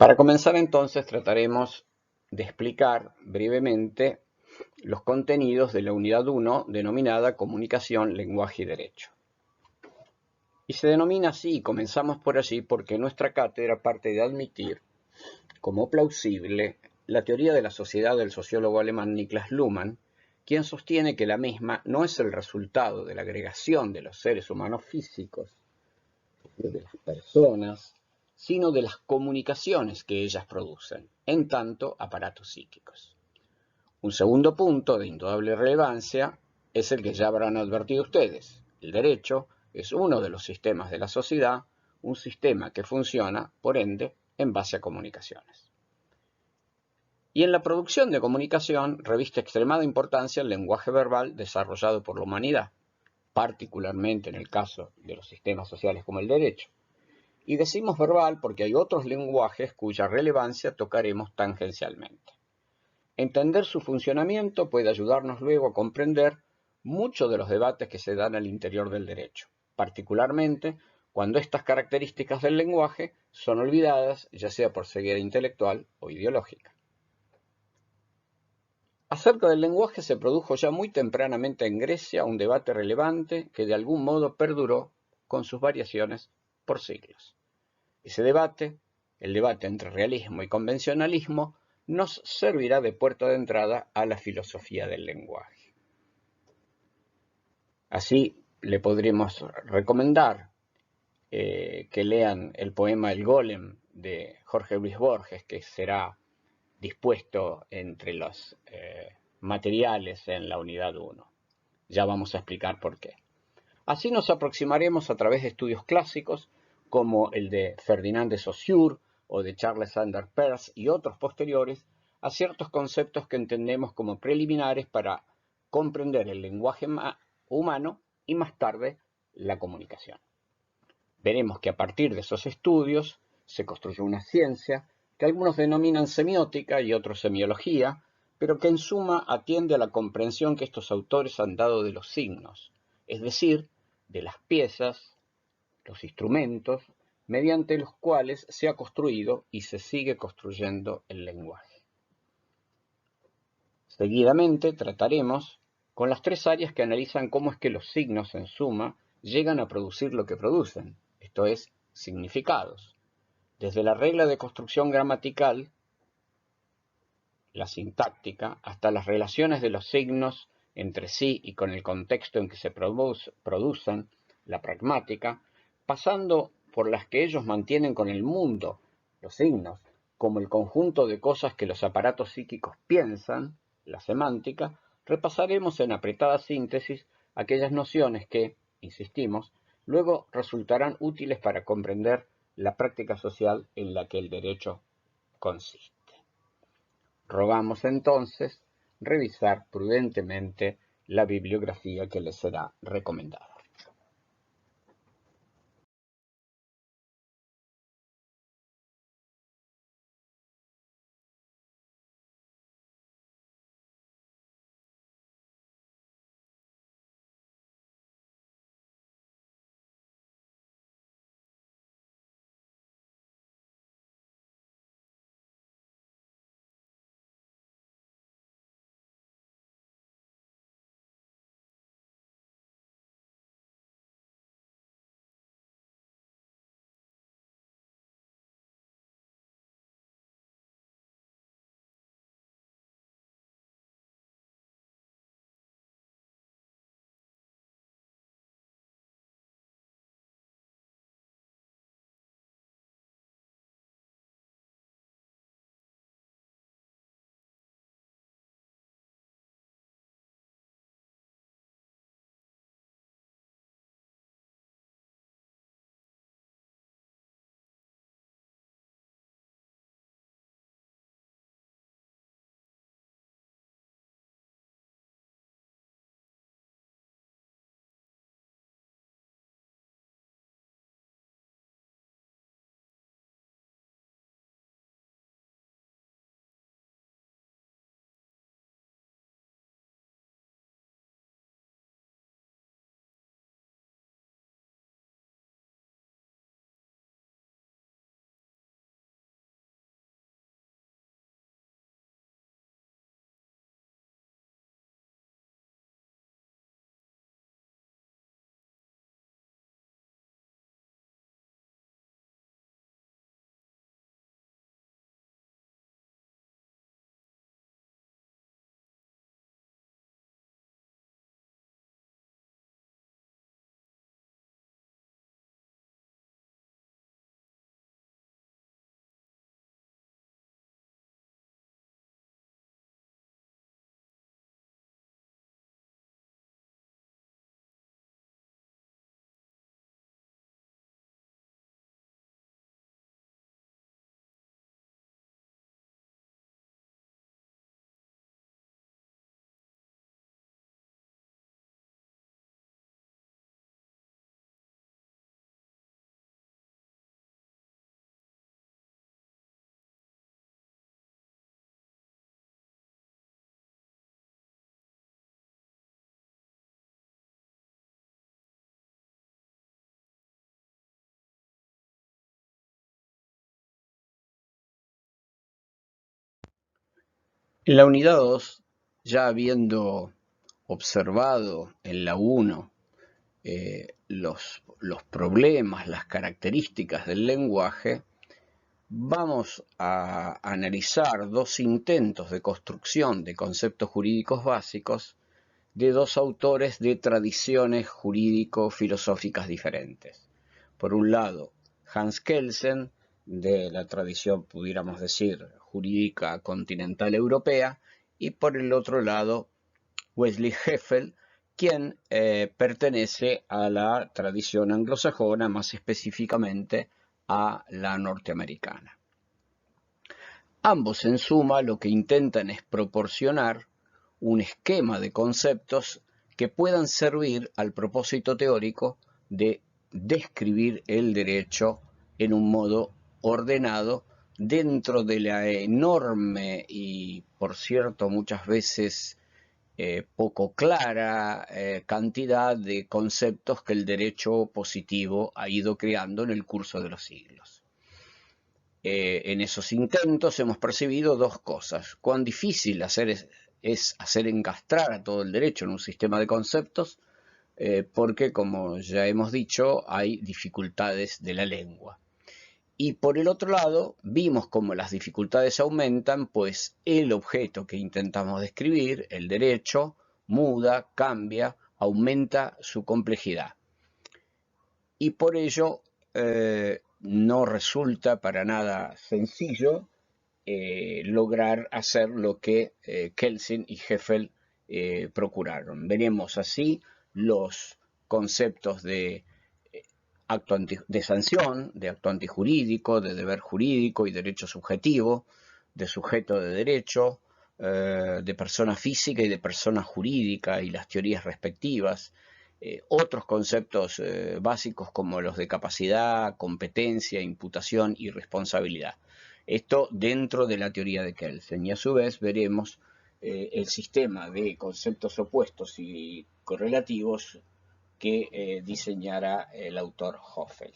Para comenzar entonces trataremos de explicar brevemente los contenidos de la unidad 1 denominada Comunicación, Lenguaje y Derecho. Y se denomina así, comenzamos por allí, porque nuestra cátedra parte de admitir como plausible la teoría de la sociedad del sociólogo alemán Niklas Luhmann, quien sostiene que la misma no es el resultado de la agregación de los seres humanos físicos, de las personas, sino de las comunicaciones que ellas producen, en tanto aparatos psíquicos. Un segundo punto de indudable relevancia es el que ya habrán advertido ustedes. El derecho es uno de los sistemas de la sociedad, un sistema que funciona, por ende, en base a comunicaciones. Y en la producción de comunicación reviste extremada importancia el lenguaje verbal desarrollado por la humanidad, particularmente en el caso de los sistemas sociales como el derecho. Y decimos verbal porque hay otros lenguajes cuya relevancia tocaremos tangencialmente. Entender su funcionamiento puede ayudarnos luego a comprender muchos de los debates que se dan al interior del derecho, particularmente cuando estas características del lenguaje son olvidadas, ya sea por ceguera intelectual o ideológica. Acerca del lenguaje se produjo ya muy tempranamente en Grecia un debate relevante que de algún modo perduró con sus variaciones por siglos. Ese debate, el debate entre realismo y convencionalismo, nos servirá de puerta de entrada a la filosofía del lenguaje. Así le podríamos recomendar que lean el poema El Golem de Jorge Luis Borges, que será dispuesto entre los materiales en la unidad 1. Ya vamos a explicar por qué. Así nos aproximaremos a través de estudios clásicos como el de Ferdinand de Saussure o de Charles Sanders Peirce y otros posteriores a ciertos conceptos que entendemos como preliminares para comprender el lenguaje humano y más tarde la comunicación. Veremos que a partir de esos estudios se construyó una ciencia que algunos denominan semiótica y otros semiología, pero que en suma atiende a la comprensión que estos autores han dado de los signos, es decir, de las piezas, los instrumentos, mediante los cuales se ha construido y se sigue construyendo el lenguaje. Seguidamente trataremos con las tres áreas que analizan cómo es que los signos en suma llegan a producir lo que producen, esto es, significados. Desde la regla de construcción gramatical, la sintáctica, hasta las relaciones de los signos entre sí y con el contexto en que se producen, la pragmática, pasando por las que ellos mantienen con el mundo, los signos, como el conjunto de cosas que los aparatos psíquicos piensan, la semántica, repasaremos en apretada síntesis aquellas nociones que, insistimos, luego resultarán útiles para comprender la práctica social en la que el derecho consiste. Rogamos entonces revisar prudentemente la bibliografía que les será recomendada. En la unidad 2, ya habiendo observado en la 1 los problemas, las características del lenguaje, vamos a analizar dos intentos de construcción de conceptos jurídicos básicos de dos autores de tradiciones jurídico-filosóficas diferentes. Por un lado, Hans Kelsen, de la tradición, pudiéramos decir, jurídica continental europea, y por el otro lado, Wesley Heffel, quien pertenece a la tradición anglosajona, más específicamente a la norteamericana. Ambos, en suma, lo que intentan es proporcionar un esquema de conceptos que puedan servir al propósito teórico de describir el derecho en un modo ordenado dentro de la enorme y, por cierto, muchas veces poco clara cantidad de conceptos que el derecho positivo ha ido creando en el curso de los siglos. En esos intentos hemos percibido dos cosas: cuán difícil es hacer encastrar a todo el derecho en un sistema de conceptos, porque, como ya hemos dicho, hay dificultades de la lengua. Y por el otro lado, vimos cómo las dificultades aumentan, pues el objeto que intentamos describir, el derecho, muda, cambia, aumenta su complejidad. Y por ello no resulta para nada sencillo lograr hacer lo que Kelsen y Heffel procuraron. Veremos así los conceptos de acto de sanción, de acto antijurídico, de deber jurídico y derecho subjetivo, de sujeto de derecho, de persona física y de persona jurídica y las teorías respectivas, otros conceptos básicos como los de capacidad, competencia, imputación y responsabilidad. Esto dentro de la teoría de Kelsen, y a su vez veremos el sistema de conceptos opuestos y correlativos que diseñara el autor Heffel.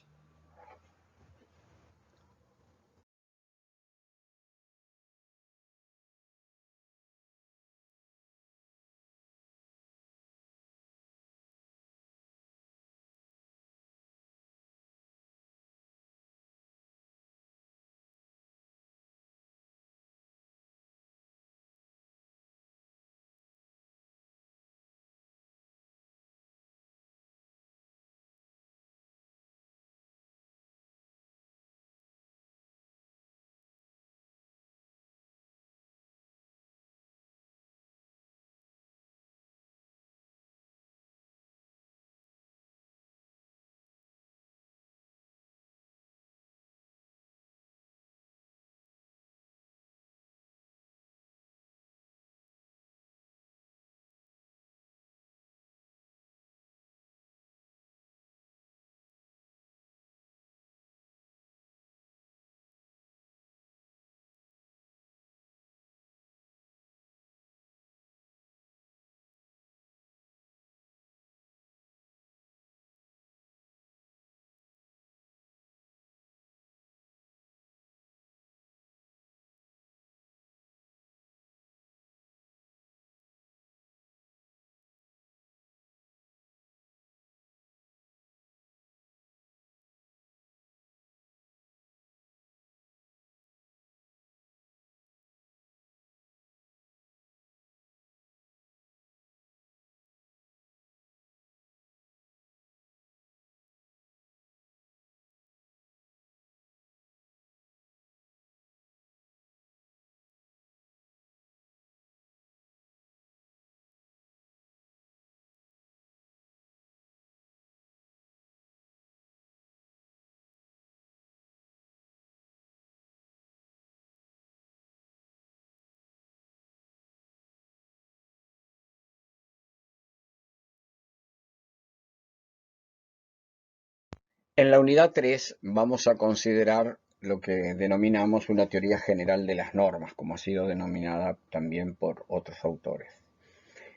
En la unidad 3 vamos a considerar lo que denominamos una teoría general de las normas, como ha sido denominada también por otros autores.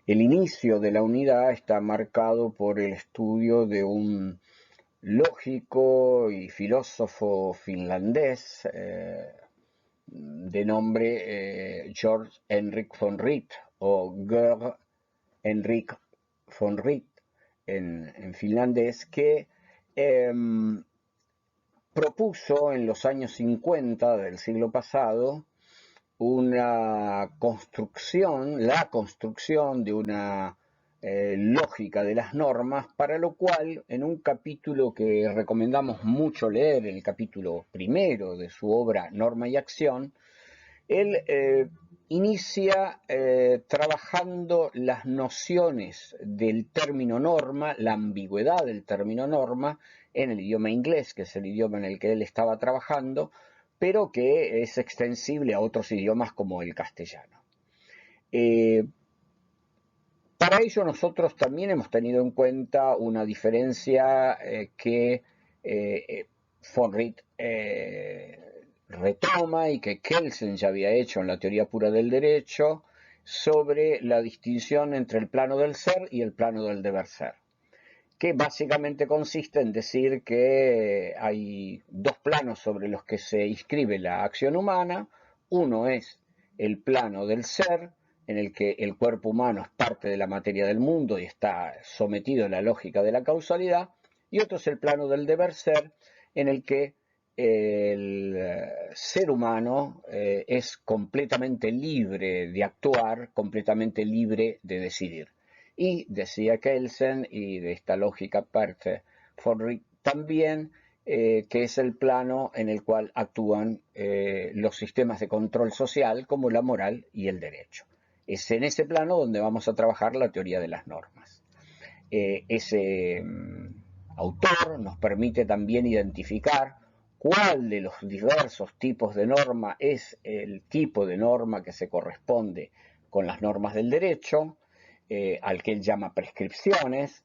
El inicio de la unidad está marcado por el estudio de un lógico y filósofo finlandés, de nombre Georg Henrik von Wright o Georg Henrik von Wright en finlandés, que propuso en los años 50 del siglo pasado la construcción de una lógica de las normas, para lo cual en un capítulo que recomendamos mucho leer, el capítulo primero de su obra Norma y Acción, él inicia trabajando las nociones del término norma, la ambigüedad del término norma en el idioma inglés, que es el idioma en el que él estaba trabajando, pero que es extensible a otros idiomas como el castellano. Para ello nosotros también hemos tenido en cuenta una diferencia que von Wright retoma y que Kelsen ya había hecho en la teoría pura del derecho sobre la distinción entre el plano del ser y el plano del deber ser, que básicamente consiste en decir que hay dos planos sobre los que se inscribe la acción humana. Uno es el plano del ser, en el que el cuerpo humano es parte de la materia del mundo y está sometido a la lógica de la causalidad, y otro es el plano del deber ser, en el que el ser humano es completamente libre de actuar, completamente libre de decidir. Y decía Kelsen, y de esta lógica parte von Wright también, que es el plano en el cual actúan los sistemas de control social como la moral y el derecho. Es en ese plano donde vamos a trabajar la teoría de las normas. Ese autor nos permite también identificar cuál de los diversos tipos de norma es el tipo de norma que se corresponde con las normas del derecho, al que él llama prescripciones,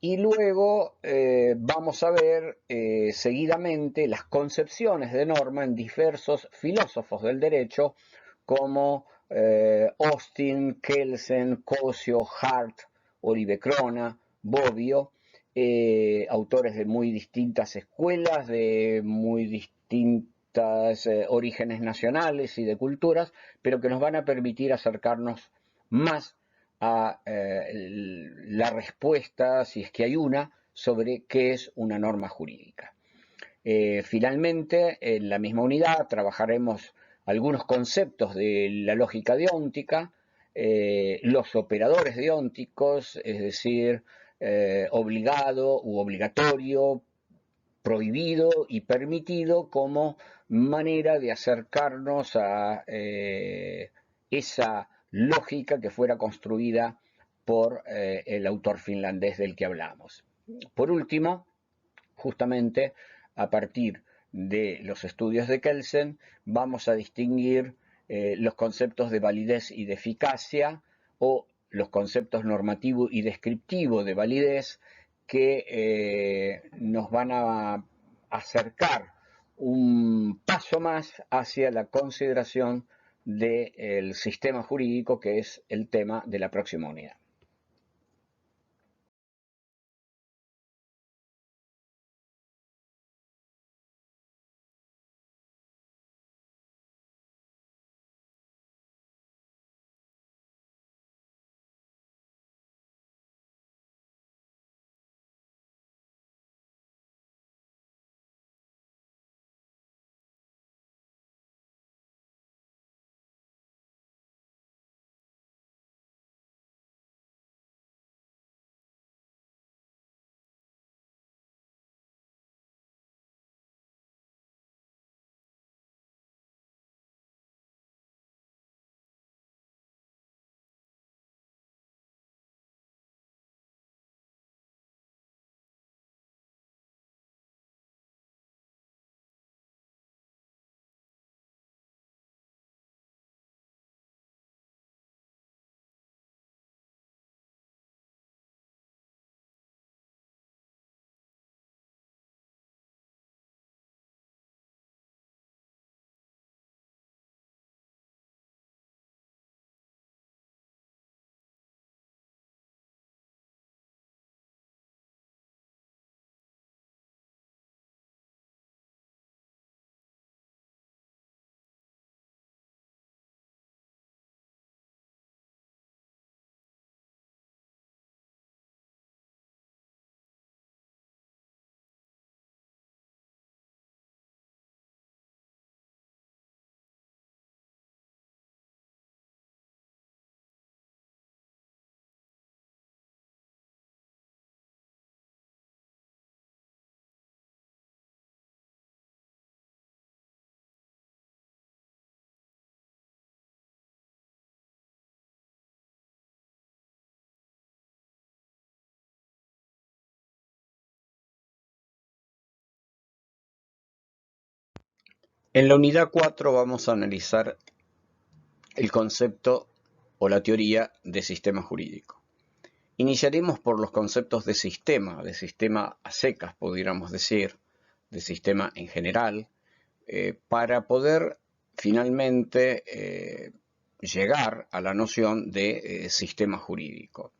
y luego vamos a ver seguidamente las concepciones de norma en diversos filósofos del derecho como Austin, Kelsen, Cosio, Hart, Olive Crona, Bobbio, autores de muy distintas escuelas, de muy distintos orígenes nacionales y de culturas, pero que nos van a permitir acercarnos más a la respuesta, si es que hay una, sobre qué es una norma jurídica. Finalmente, en la misma unidad trabajaremos algunos conceptos de la lógica deóntica, los operadores deónticos, es decir, obligado u obligatorio, prohibido y permitido, como manera de acercarnos a esa lógica que fuera construida por el autor finlandés del que hablamos. Por último, justamente a partir de los estudios de Kelsen, vamos a distinguir los conceptos de validez y de eficacia, o los conceptos normativo y descriptivo de validez, que nos van a acercar un paso más hacia la consideración del sistema jurídico, que es el tema de la próxima unidad. En la unidad 4 vamos a analizar el concepto o la teoría de sistema jurídico. Iniciaremos por los conceptos de sistema a secas, pudiéramos decir, de sistema en general, para poder finalmente llegar a la noción de sistema jurídico.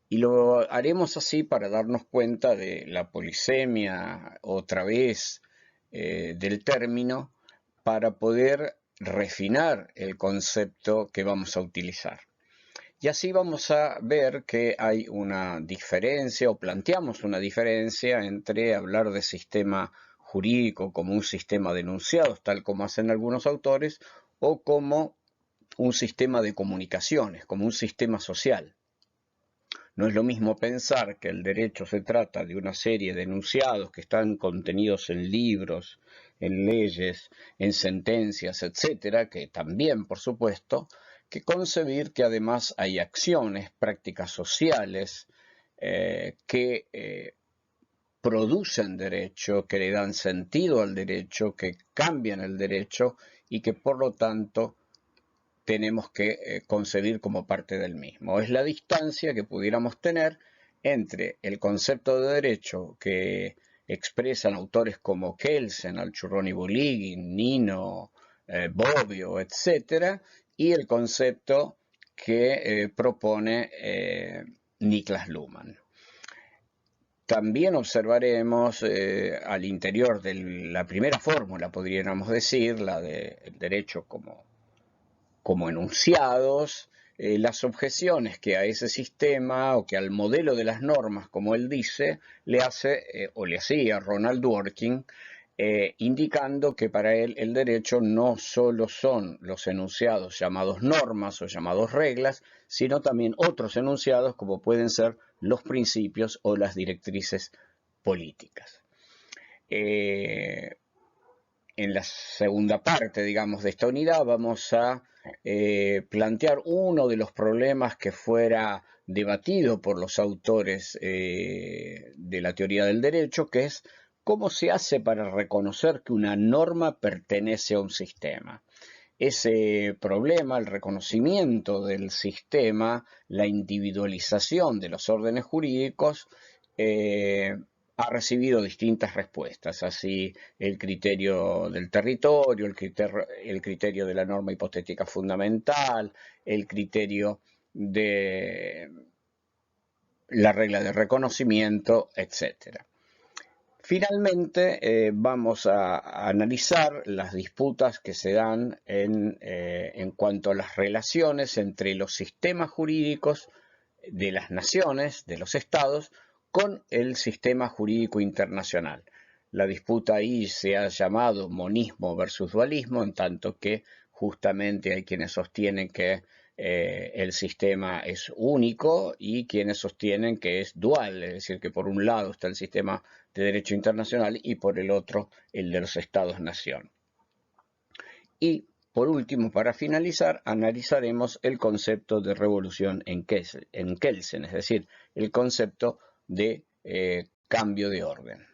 Y lo haremos así para darnos cuenta de la polisemia, otra vez, del término, para poder refinar el concepto que vamos a utilizar. Y así vamos a ver que hay una diferencia, o planteamos una diferencia entre hablar de sistema jurídico como un sistema de enunciados, tal como hacen algunos autores, o como un sistema de comunicaciones, como un sistema social. No es lo mismo pensar que el derecho se trata de una serie de enunciados que están contenidos en libros, en leyes, en sentencias, etcétera, que también, por supuesto, que concebir que además hay acciones, prácticas sociales que producen derecho, que le dan sentido al derecho, que cambian el derecho y que por lo tanto tenemos que concebir como parte del mismo. Es la distancia que pudiéramos tener entre el concepto de derecho que expresan autores como Kelsen, Alciurroni Buligui, Nino, Bobbio, etc., y el concepto que propone Niklas Luhmann. También observaremos al interior de la primera fórmula, podríamos decir, la del derecho como enunciados, las objeciones que a ese sistema o que al modelo de las normas, como él dice, le hace o le hacía Ronald Dworkin, indicando que para él el derecho no solo son los enunciados llamados normas o llamados reglas, sino también otros enunciados como pueden ser los principios o las directrices políticas. En la segunda parte, digamos, de esta unidad vamos a plantear uno de los problemas que fuera debatido por los autores de la teoría del derecho, que es cómo se hace para reconocer que una norma pertenece a un sistema. Ese problema, el reconocimiento del sistema, la individualización de los órdenes jurídicos, ha recibido distintas respuestas, así el criterio del territorio, el criterio de la norma hipotética fundamental, el criterio de la regla de reconocimiento, etc. Finalmente, vamos a analizar las disputas que se dan en cuanto a las relaciones entre los sistemas jurídicos de las naciones, de los estados, con el sistema jurídico internacional. La disputa ahí se ha llamado monismo versus dualismo, en tanto que justamente hay quienes sostienen que el sistema es único y quienes sostienen que es dual, es decir, que por un lado está el sistema de derecho internacional y por el otro el de los estados-nación. Y por último, para finalizar, analizaremos el concepto de revolución en Kelsen, es decir, el concepto de cambio de orden.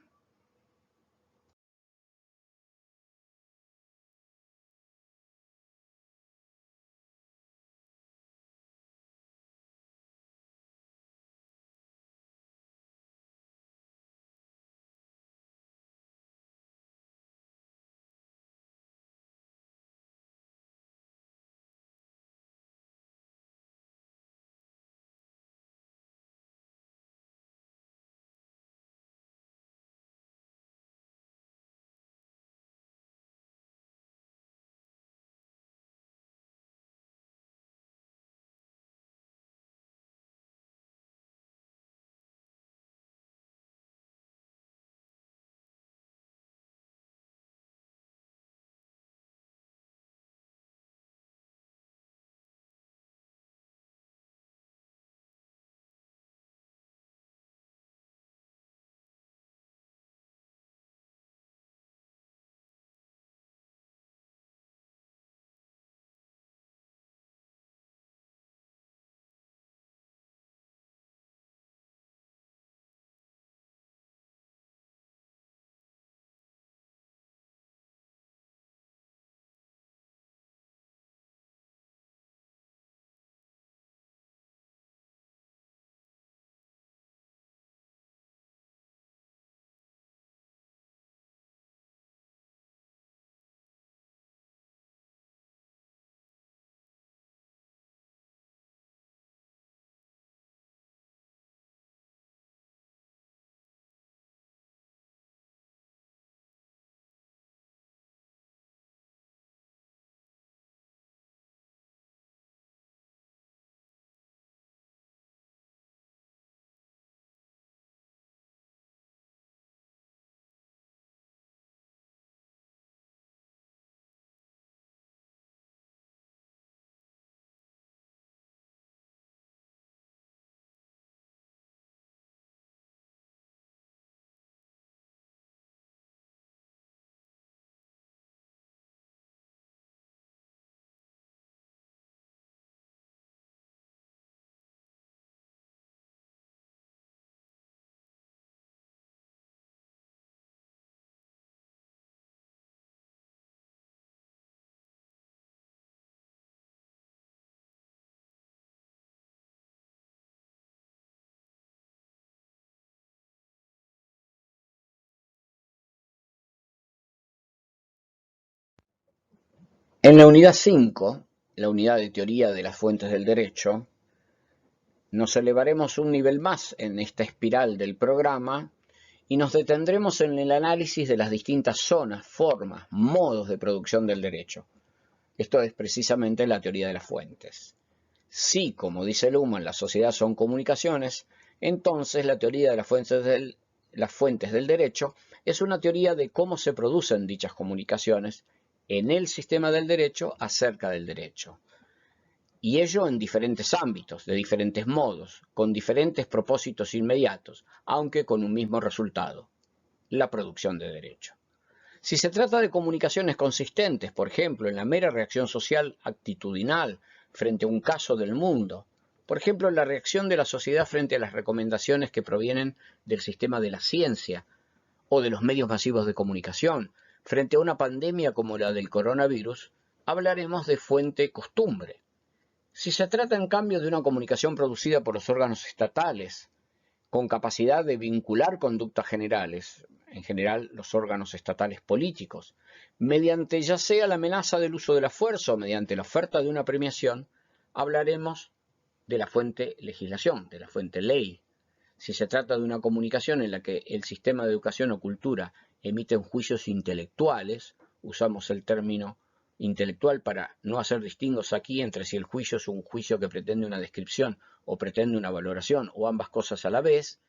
En la unidad 5, la unidad de teoría de las fuentes del derecho, nos elevaremos un nivel más en esta espiral del programa y nos detendremos en el análisis de las distintas zonas, formas, modos de producción del derecho. Esto es precisamente la teoría de las fuentes. Si, como dice Luhmann, la sociedad son comunicaciones, entonces la teoría de las fuentes del derecho es una teoría de cómo se producen dichas comunicaciones en el sistema del derecho acerca del derecho. Y ello en diferentes ámbitos, de diferentes modos, con diferentes propósitos inmediatos, aunque con un mismo resultado, la producción de derecho. Si se trata de comunicaciones consistentes, por ejemplo, en la mera reacción social actitudinal frente a un caso del mundo, por ejemplo, la reacción de la sociedad frente a las recomendaciones que provienen del sistema de la ciencia o de los medios masivos de comunicación, frente a una pandemia como la del coronavirus, hablaremos de fuente costumbre. Si se trata, en cambio, de una comunicación producida por los órganos estatales, con capacidad de vincular conductas generales, en general los órganos estatales políticos, mediante ya sea la amenaza del uso de la fuerza o mediante la oferta de una premiación, hablaremos de la fuente legislación, de la fuente ley. Si se trata de una comunicación en la que el sistema de educación o cultura emite juicios intelectuales, usamos el término intelectual para no hacer distingos aquí entre si el juicio es un juicio que pretende una descripción o pretende una valoración o ambas cosas a la vez,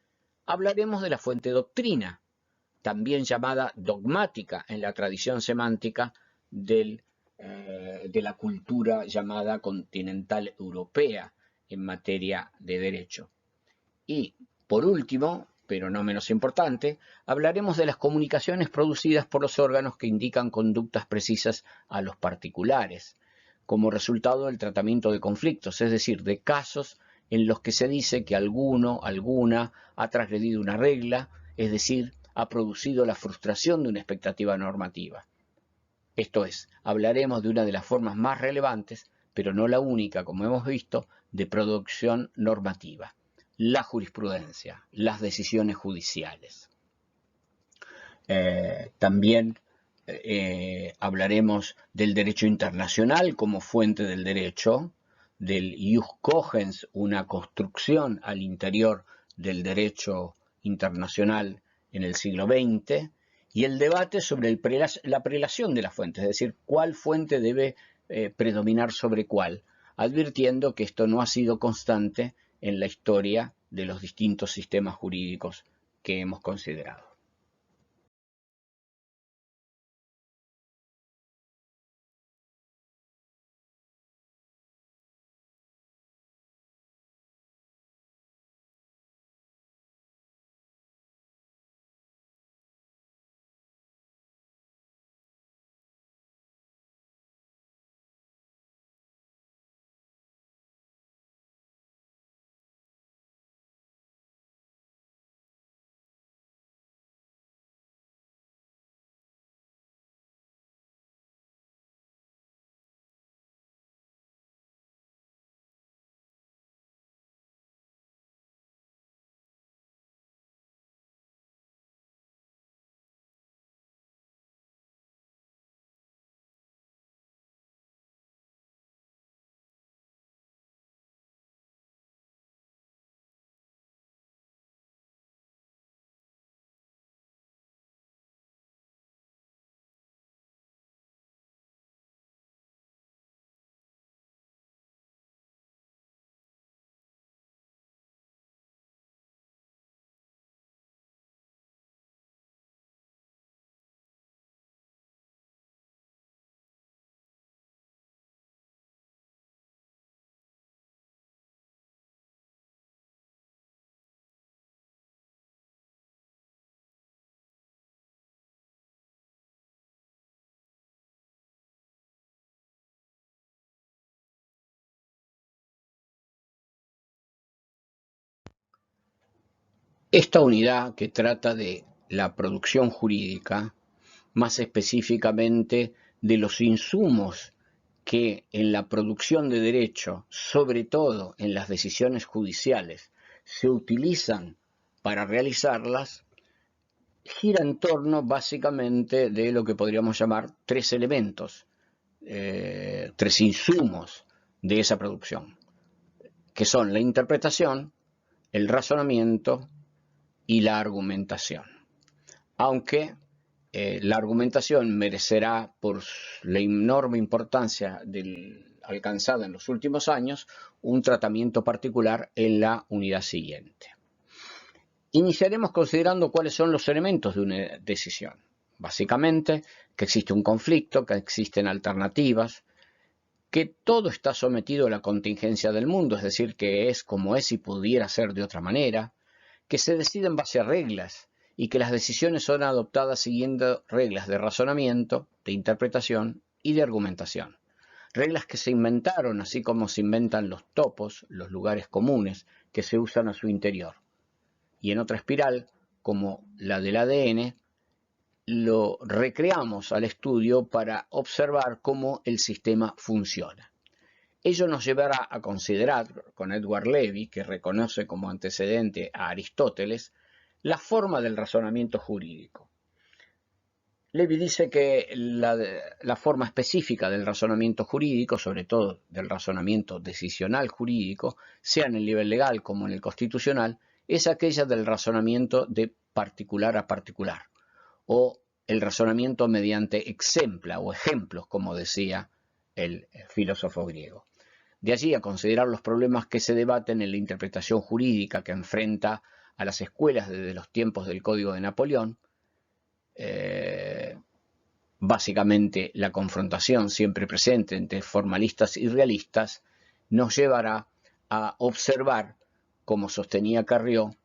hablaremos de la fuente doctrina, también llamada dogmática en la tradición semántica de la cultura llamada continental europea en materia de derecho. Y, por último, pero no menos importante, hablaremos de las comunicaciones producidas por los órganos que indican conductas precisas a los particulares, como resultado del tratamiento de conflictos, es decir, de casos en los que se dice que alguno, alguna, ha transgredido una regla, es decir, ha producido la frustración de una expectativa normativa. Esto es, hablaremos de una de las formas más relevantes, pero no la única, como hemos visto, de producción normativa: la jurisprudencia, las decisiones judiciales. También hablaremos del derecho internacional como fuente del derecho, del ius cogens, una construcción al interior del derecho internacional en el siglo XX, y el debate sobre la prelación de las fuentes, es decir, cuál fuente debe predominar sobre cuál, advirtiendo que esto no ha sido constante en la historia de los distintos sistemas jurídicos que hemos considerado. Esta unidad que trata de la producción jurídica, más específicamente de los insumos que en la producción de derecho, sobre todo en las decisiones judiciales, se utilizan para realizarlas, gira en torno básicamente de lo que podríamos llamar tres elementos: tres insumos de esa producción, que son la interpretación, el razonamiento y la argumentación. Aunque la argumentación merecerá, por la enorme importancia alcanzada en los últimos años, un tratamiento particular en la unidad siguiente. Iniciaremos considerando cuáles son los elementos de una decisión. Básicamente, que existe un conflicto, que existen alternativas, que todo está sometido a la contingencia del mundo, es decir, que es como es y pudiera ser de otra manera, que se decide en base a reglas y que las decisiones son adoptadas siguiendo reglas de razonamiento, de interpretación y de argumentación. Reglas que se inventaron, así como se inventan los topos, los lugares comunes que se usan a su interior. Y en otra espiral, como la del ADN, lo recreamos al estudio para observar cómo el sistema funciona. Ello nos llevará a considerar, con Edward Levy, que reconoce como antecedente a Aristóteles, la forma del razonamiento jurídico. Levy dice que la forma específica del razonamiento jurídico, sobre todo del razonamiento decisional jurídico, sea en el nivel legal como en el constitucional, es aquella del razonamiento de particular a particular, o el razonamiento mediante exempla o ejemplos, como decía el filósofo griego. De allí a considerar los problemas que se debaten en la interpretación jurídica que enfrenta a las escuelas desde los tiempos del Código de Napoleón, básicamente la confrontación siempre presente entre formalistas y realistas, nos llevará a observar, como sostenía Carrió,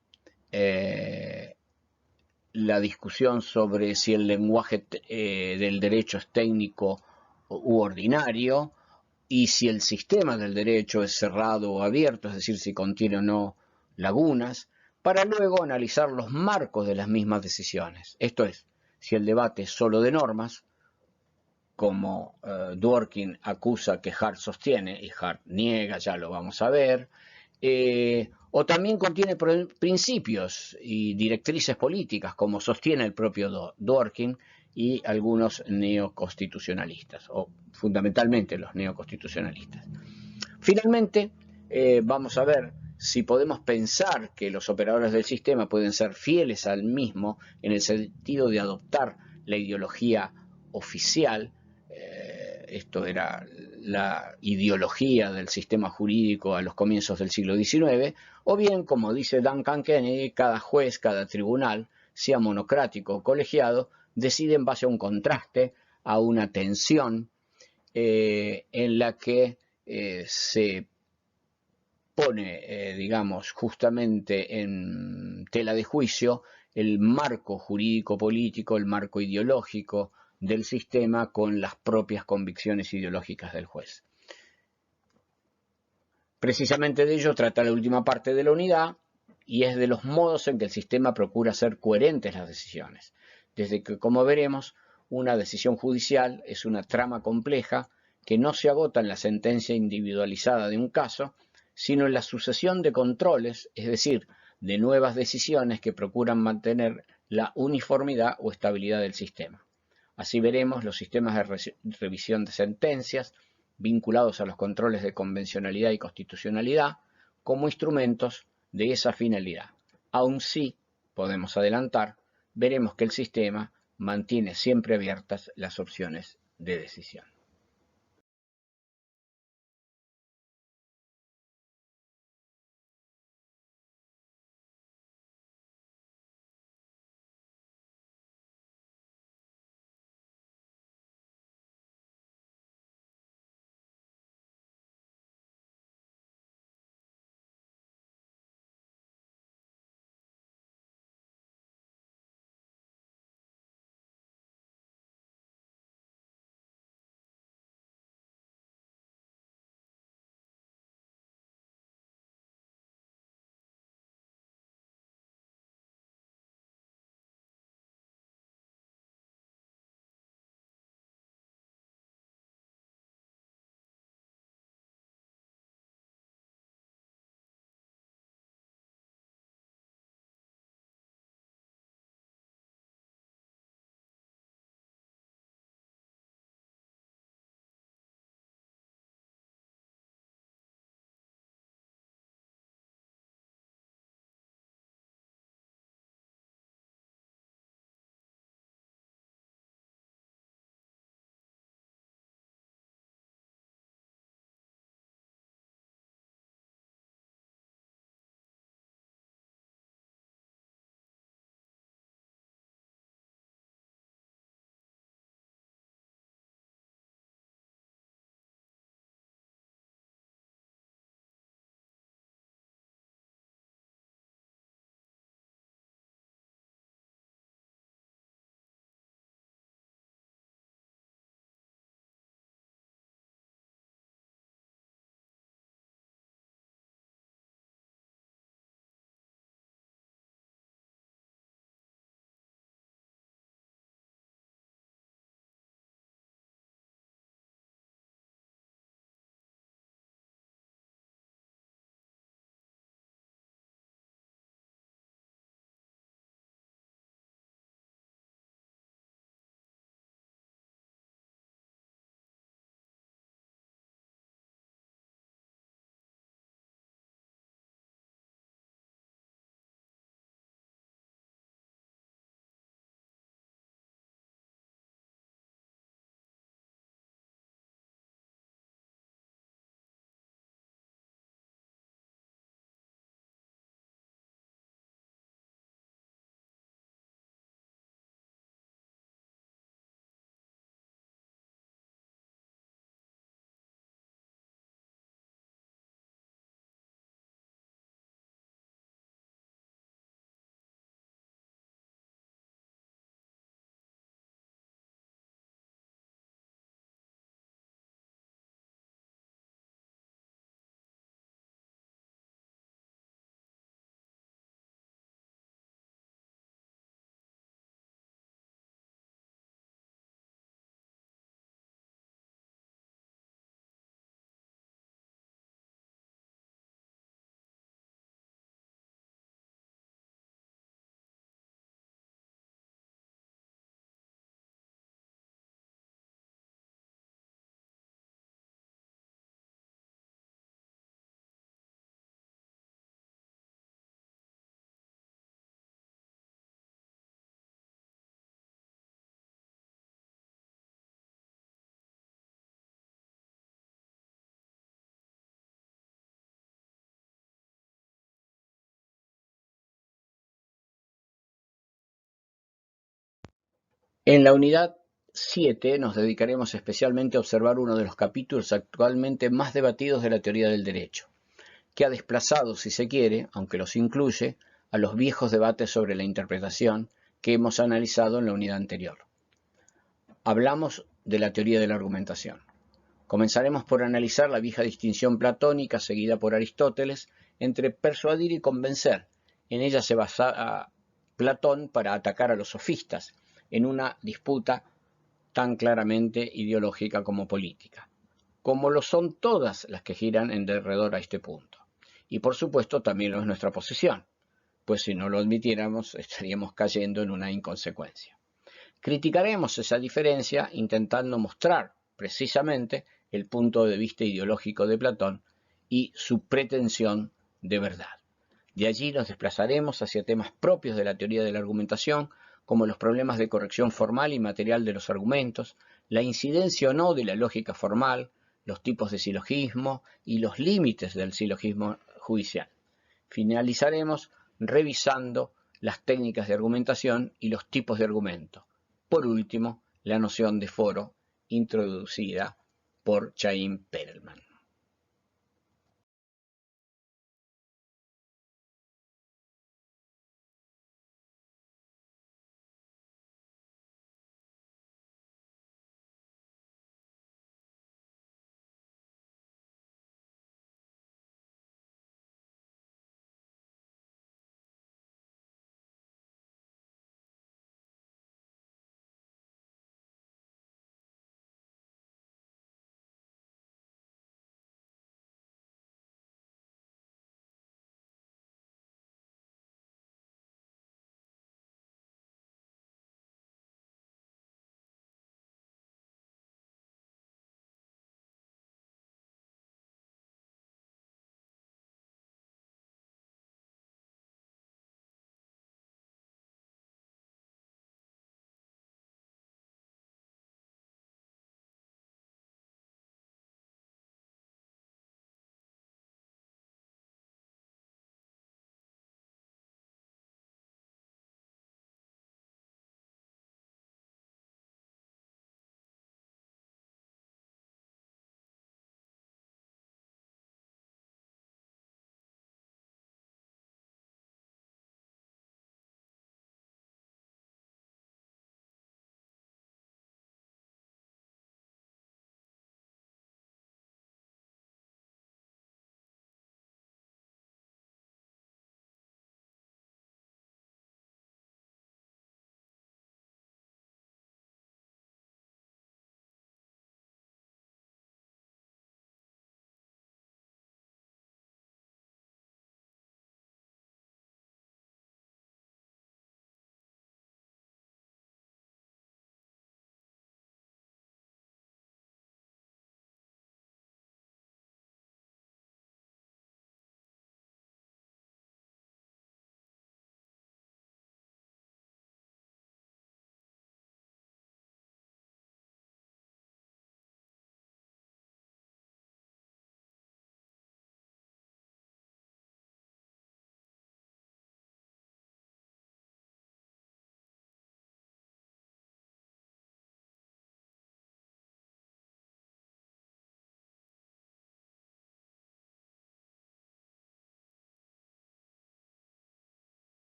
la discusión sobre si el lenguaje del derecho es técnico u ordinario, y si el sistema del derecho es cerrado o abierto, es decir, si contiene o no lagunas, para luego analizar los marcos de las mismas decisiones. Esto es, si el debate es solo de normas, como Dworkin acusa que Hart sostiene, y Hart niega, ya lo vamos a ver, o también contiene principios y directrices políticas, como sostiene el propio Dworkin y algunos neoconstitucionalistas, o fundamentalmente los neoconstitucionalistas. Finalmente, vamos a ver si podemos pensar que los operadores del sistema pueden ser fieles al mismo en el sentido de adoptar la ideología oficial. Esto era la ideología del sistema jurídico a los comienzos del siglo XIX, o bien, como dice Duncan Kennedy, cada juez, cada tribunal, sea monocrático o colegiado, decide en base a un contraste, a una tensión en la que se pone, digamos, justamente en tela de juicio el marco jurídico-político, el marco ideológico del sistema con las propias convicciones ideológicas del juez. Precisamente de ello trata la última parte de la unidad, y es de los modos en que el sistema procura hacer coherentes las decisiones. Desde que, como veremos, una decisión judicial es una trama compleja que no se agota en la sentencia individualizada de un caso, sino en la sucesión de controles, es decir, de nuevas decisiones que procuran mantener la uniformidad o estabilidad del sistema. Así veremos los sistemas de revisión de sentencias vinculados a los controles de convencionalidad y constitucionalidad como instrumentos de esa finalidad. Aun si, podemos adelantar, veremos que el sistema mantiene siempre abiertas las opciones de decisión. En la unidad 7 nos dedicaremos especialmente a observar uno de los capítulos actualmente más debatidos de la teoría del derecho, que ha desplazado, si se quiere, aunque los incluye, a los viejos debates sobre la interpretación que hemos analizado en la unidad anterior. Hablamos de la teoría de la argumentación. Comenzaremos por analizar la vieja distinción platónica seguida por Aristóteles entre persuadir y convencer. En ella se basaba Platón para atacar a los sofistas en una disputa tan claramente ideológica como política, como lo son todas las que giran en derredor a este punto. Y por supuesto también lo es nuestra posición, pues si no lo admitiéramos estaríamos cayendo en una inconsecuencia. Criticaremos esa diferencia intentando mostrar precisamente el punto de vista ideológico de Platón y su pretensión de verdad. De allí nos desplazaremos hacia temas propios de la teoría de la argumentación, como los problemas de corrección formal y material de los argumentos, la incidencia o no de la lógica formal, los tipos de silogismo y los límites del silogismo judicial. Finalizaremos revisando las técnicas de argumentación y los tipos de argumento. Por último, la noción de foro introducida por Chaim Perelman.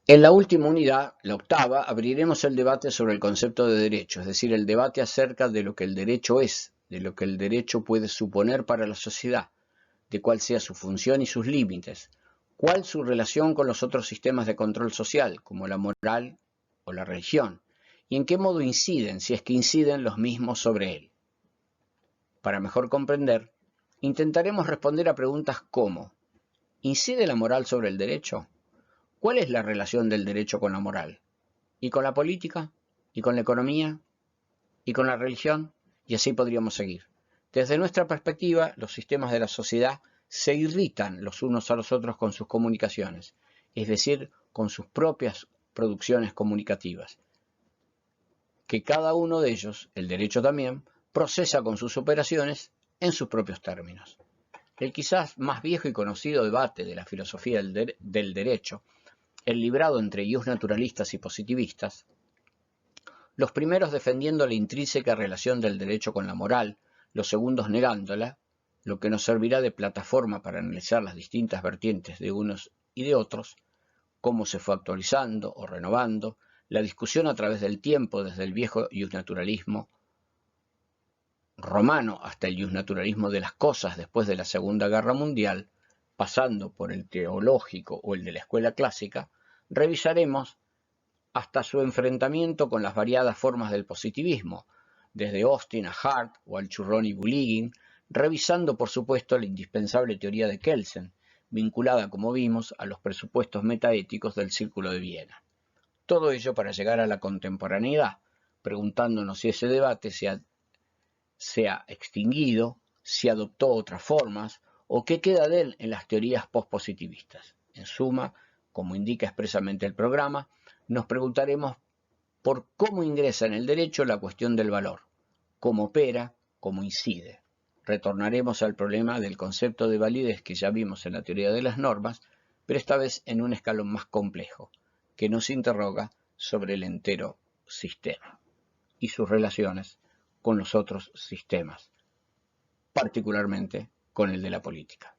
En la última unidad, la octava, abriremos el debate sobre el concepto de derecho, es decir, el debate acerca de lo que el derecho es, de lo que el derecho puede suponer para la sociedad, de cuál sea su función y sus límites, cuál su relación con los otros sistemas de control social, como la moral o la religión, y en qué modo inciden, si es que inciden los mismos sobre él. Para mejor comprender, intentaremos responder a preguntas como: ¿incide la moral sobre el derecho? ¿Cuál es la relación del derecho con la moral? ¿Y con la política? ¿Y con la economía? ¿Y con la religión? Y así podríamos seguir. Desde nuestra perspectiva, los sistemas de la sociedad se irritan los unos a los otros con sus comunicaciones, es decir, con sus propias producciones comunicativas, que cada uno de ellos, el derecho también, procesa con sus operaciones en sus propios términos. El quizás más viejo y conocido debate de la filosofía del derecho, el librado entre naturalistas y positivistas, los primeros defendiendo la intrínseca relación del derecho con la moral, los segundos negándola, lo que nos servirá de plataforma para analizar las distintas vertientes de unos y de otros, cómo se fue actualizando o renovando, la discusión a través del tiempo desde el viejo justnaturalismo romano hasta el justnaturalismo de las cosas después de la Segunda Guerra Mundial, pasando por el teológico o el de la escuela clásica, revisaremos hasta su enfrentamiento con las variadas formas del positivismo, desde Austin a Hart o al Churrón y Bulligin, revisando por supuesto la indispensable teoría de Kelsen, vinculada, como vimos, a los presupuestos metaéticos del Círculo de Viena. Todo ello para llegar a la contemporaneidad, preguntándonos si ese debate se ha extinguido, si adoptó otras formas, o qué queda de él en las teorías pospositivistas. En suma, como indica expresamente el programa, nos preguntaremos por cómo ingresa en el derecho la cuestión del valor, cómo opera, cómo incide. Retornaremos al problema del concepto de validez que ya vimos en la teoría de las normas, pero esta vez en un escalón más complejo, que nos interroga sobre el entero sistema y sus relaciones con los otros sistemas, particularmente con el de la política.